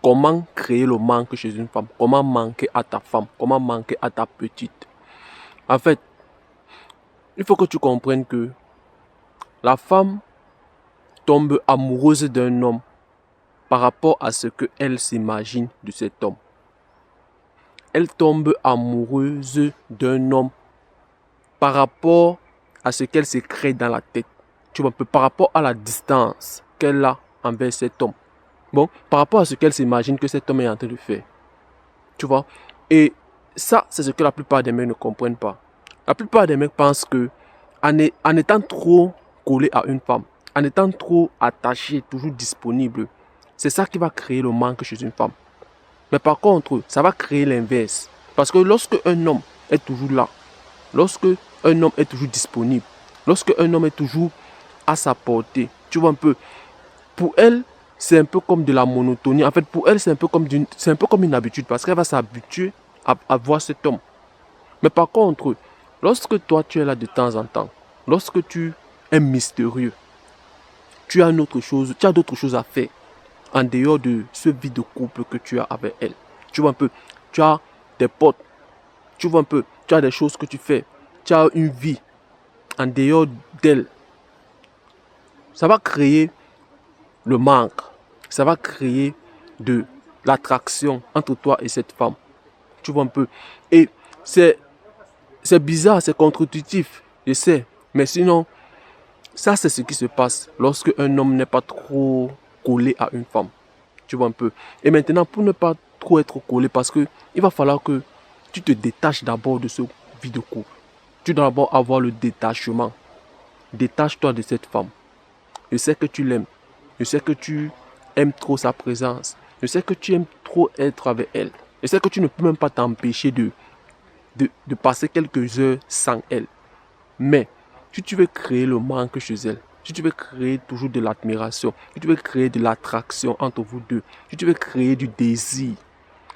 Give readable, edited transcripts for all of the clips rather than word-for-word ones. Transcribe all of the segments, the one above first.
comment créer le manque chez une femme, comment manquer à ta femme, comment manquer à ta petite. En fait, il faut que tu comprennes que la femme tombe amoureuse d'un homme par rapport à ce qu'elle s'imagine de cet homme. Elle tombe amoureuse d'un homme par rapport à ce qu'elle se crée dans la tête. Tu vois un peu, par rapport à la distance qu'elle a envers cet homme. Bon, par rapport à ce qu'elle s'imagine que cet homme est en train de faire. Tu vois. Et ça, c'est ce que la plupart des mecs ne comprennent pas. La plupart des mecs pensent que en étant trop collé à une femme, en étant trop attaché, toujours disponible, c'est ça qui va créer le manque chez une femme. Mais par contre, ça va créer l'inverse. Parce que lorsque un homme est toujours là, lorsque un homme est toujours disponible, lorsque un homme est toujours à sa portée, tu vois un peu, pour elle, c'est un peu comme de la monotonie. En fait, pour elle, c'est un peu comme une habitude parce qu'elle va s'habituer à voir cet homme. Mais par contre, lorsque toi, tu es là de temps en temps, lorsque tu es mystérieux, tu as d'autres choses à faire en dehors de ce vie de couple que tu as avec elle. Tu vois un peu, tu as des potes, tu vois un peu, tu as des choses que tu fais, tu as une vie en dehors d'elle. Ça va créer le manque, ça va créer de l'attraction entre toi et cette femme. Tu vois un peu. Et c'est bizarre, c'est contre-intuitif, je sais. Mais sinon, ça c'est ce qui se passe lorsque un homme n'est pas trop collé à une femme. Tu vois un peu. Et maintenant, pour ne pas trop être collé, parce que il va falloir que tu te détaches d'abord de ce vie de couple. Tu dois d'abord avoir le détachement. Détache-toi de cette femme. Je sais que tu l'aimes. Je sais que tu aimes trop sa présence. Je sais que tu aimes trop être avec elle. Je sais que tu ne peux même pas t'empêcher de passer quelques heures sans elle. Mais si tu veux créer le manque chez elle, si tu veux créer toujours de l'admiration, si tu veux créer de l'attraction entre vous deux, si tu veux créer du désir,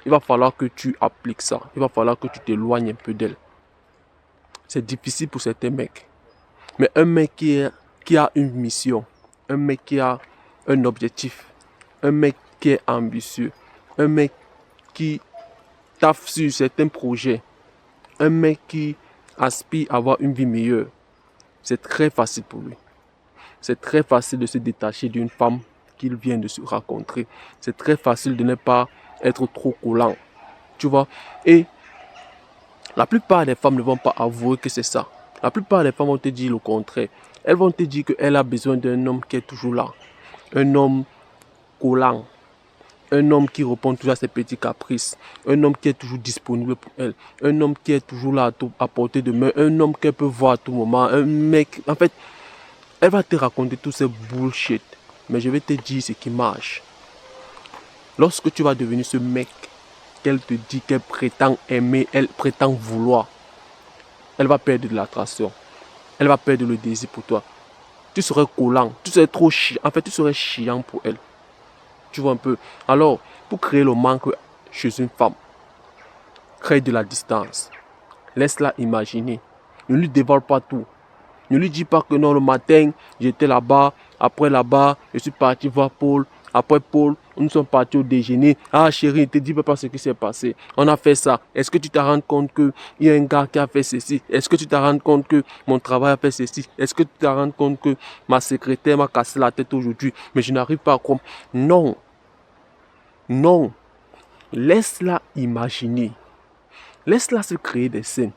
il va falloir que tu appliques ça. Il va falloir que tu t'éloignes un peu d'elle. C'est difficile pour certains mecs. Mais un mec qui a une mission, un mec qui a un objectif, un mec qui est ambitieux, un mec qui taffe sur certains projets, un mec qui aspire à avoir une vie meilleure, c'est très facile pour lui. C'est très facile de se détacher d'une femme qu'il vient de se rencontrer. C'est très facile de ne pas être trop collant. Tu vois? Et la plupart des femmes ne vont pas avouer que c'est ça. La plupart des femmes vont te dire le contraire. Elles vont te dire qu'elle a besoin d'un homme qui est toujours là. Un homme collant. Un homme qui répond toujours à ses petits caprices. Un homme qui est toujours disponible pour elle. Un homme qui est toujours là à portée de main. Un homme qu'elle peut voir à tout moment. Un mec... En fait, elle va te raconter tout ce bullshit. Mais je vais te dire ce qui marche. Lorsque tu vas devenir ce mec qu'elle te dit qu'elle prétend aimer, elle prétend vouloir, elle va perdre de l'attraction. Elle va perdre le désir pour toi. Tu serais collant, tu serais trop chiant. En fait, tu serais chiant pour elle. Tu vois un peu. Alors, pour créer le manque chez une femme, crée de la distance. Laisse-la imaginer. Ne lui dévoile pas tout. Ne lui dis pas que non, le matin, j'étais là-bas. Après là-bas, je suis parti voir Paul. Après Paul, nous sommes partis au déjeuner. Ah chérie, ne te dis pas ce qui s'est passé. On a fait ça. Est-ce que tu t'as rendu compte qu'il y a un gars qui a fait ceci? Est-ce que tu t'as rendu compte que mon travail a fait ceci? Est-ce que tu t'as rendu compte que ma secrétaire m'a cassé la tête aujourd'hui? Mais je n'arrive pas à comprendre. Non. Non. Laisse-la imaginer. Laisse-la se créer des scènes.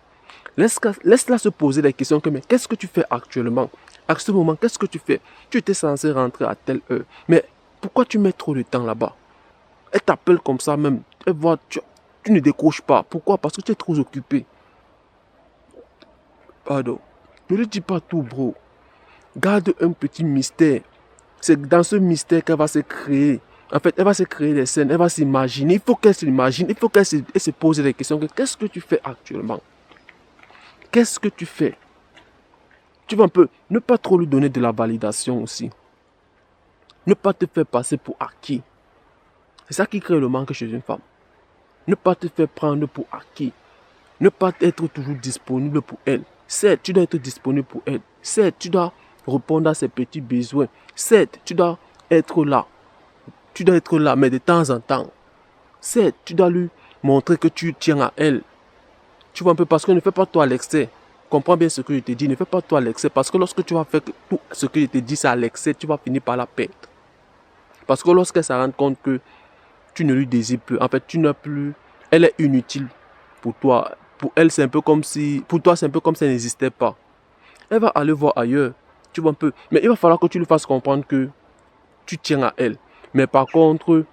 Laisse-la se poser des questions comme mais qu'est-ce que tu fais actuellement? À ce moment, qu'est-ce que tu fais? Tu étais censé rentrer à telle heure. Mais pourquoi tu mets trop de temps là-bas? Elle t'appelle comme ça même. Elle voit, tu ne décroches pas. Pourquoi? Parce que tu es trop occupé. Pardon. Ne lui dis pas tout, bro. Garde un petit mystère. C'est dans ce mystère qu'elle va se créer. En fait, elle va se créer des scènes. Elle va s'imaginer. Il faut qu'elle s'imagine. Il faut qu'elle se pose des questions. Qu'est-ce que tu fais actuellement? Qu'est-ce que tu fais? Tu vas un peu, ne pas trop lui donner de la validation aussi. Ne pas te faire passer pour acquis. C'est ça qui crée le manque chez une femme. Ne pas te faire prendre pour acquis. Ne pas être toujours disponible pour elle. Certes, tu dois être disponible pour elle. Certes, tu dois répondre à ses petits besoins. Certes, tu dois être là. Tu dois être là, mais de temps en temps. C'est, tu dois lui montrer que tu tiens à elle. Tu vois un peu, parce que ne fais pas toi à l'excès. Comprends bien ce que je te dis, ne fais pas toi à l'excès. Parce que lorsque tu vas faire tout ce que je te dis, c'est à l'excès, tu vas finir par la perdre. Parce que lorsqu'elle se rend compte que tu ne lui désires plus, en fait, tu n'as plus, elle est inutile pour toi. Pour elle, c'est un peu comme si, pour toi, c'est un peu comme si elle n'existait pas. Elle va aller voir ailleurs, tu vois un peu. Mais il va falloir que tu lui fasses comprendre que tu tiens à elle. Mais par contre,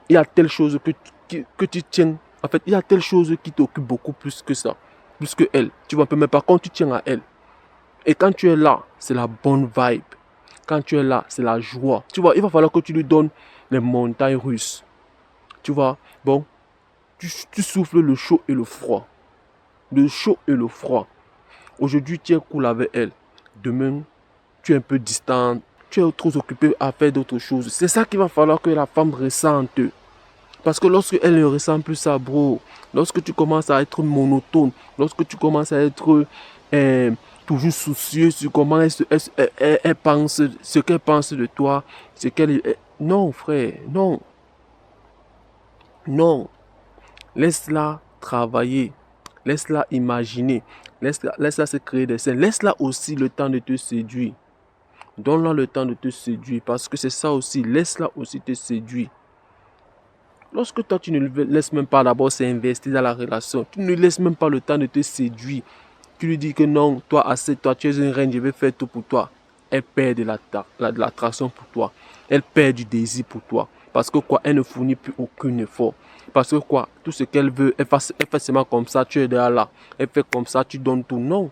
il y a telle chose que tu tiens. En fait, il y a telle chose qui t'occupe beaucoup plus que ça. Plus que elle. Tu vois un peu. Mais par contre, tu tiens à elle. Et quand tu es là, c'est la bonne vibe. Quand tu es là, c'est la joie. Tu vois, il va falloir que tu lui donnes les montagnes russes. Tu vois, bon, tu souffles le chaud et le froid. Le chaud et le froid. Aujourd'hui, tu es cool avec elle. Demain, tu es un peu distant. Tu es trop occupé à faire d'autres choses. C'est ça qu'il va falloir que la femme ressente. Parce que lorsque elle ne ressent plus ça, bro, lorsque tu commences à être monotone, lorsque tu commences à être toujours soucieux sur comment elle pense, ce qu'elle pense de toi, ce qu'elle... Non, frère, non. Non. Laisse-la travailler. Laisse-la imaginer. Laisse-la se créer des scènes. Laisse-la aussi le temps de te séduire. Donne-la le temps de te séduire. Parce que c'est ça aussi. Laisse-la aussi te séduire. Lorsque toi, tu ne le laisses même pas d'abord s'investir dans la relation, tu ne lui laisses même pas le temps de te séduire. Tu lui dis que non, toi, assez, toi, tu es une reine, je vais faire tout pour toi. Elle perd de l'attraction pour toi. Elle perd du désir pour toi. Parce que quoi, elle ne fournit plus aucun effort. Parce que quoi, tout ce qu'elle veut, elle fait seulement comme ça, tu es derrière là. Elle fait comme ça, tu donnes tout. Non.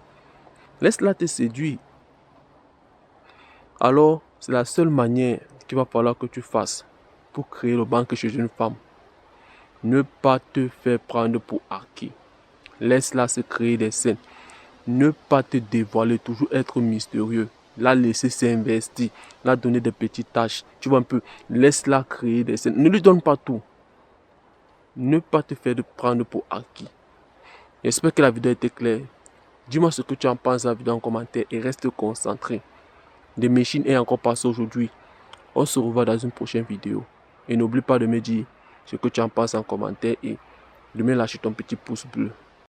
Laisse-la te séduire. Alors, c'est la seule manière qu'il va falloir que tu fasses pour créer le manque chez une femme. Ne pas te faire prendre pour acquis. Laisse-la se créer des scènes. Ne pas te dévoiler, toujours être mystérieux. La laisser s'investir, la donner des petites tâches. Tu vois un peu, laisse-la créer des scènes. Ne lui donne pas tout. Ne pas te faire prendre pour acquis. J'espère que la vidéo a été claire. Dis-moi ce que tu en penses de la vidéo en commentaire et reste concentré. The Machine est encore passé aujourd'hui. On se revoit dans une prochaine vidéo. Et n'oublie pas de me dire ce que tu en penses en commentaire et de me lâcher ton petit pouce bleu.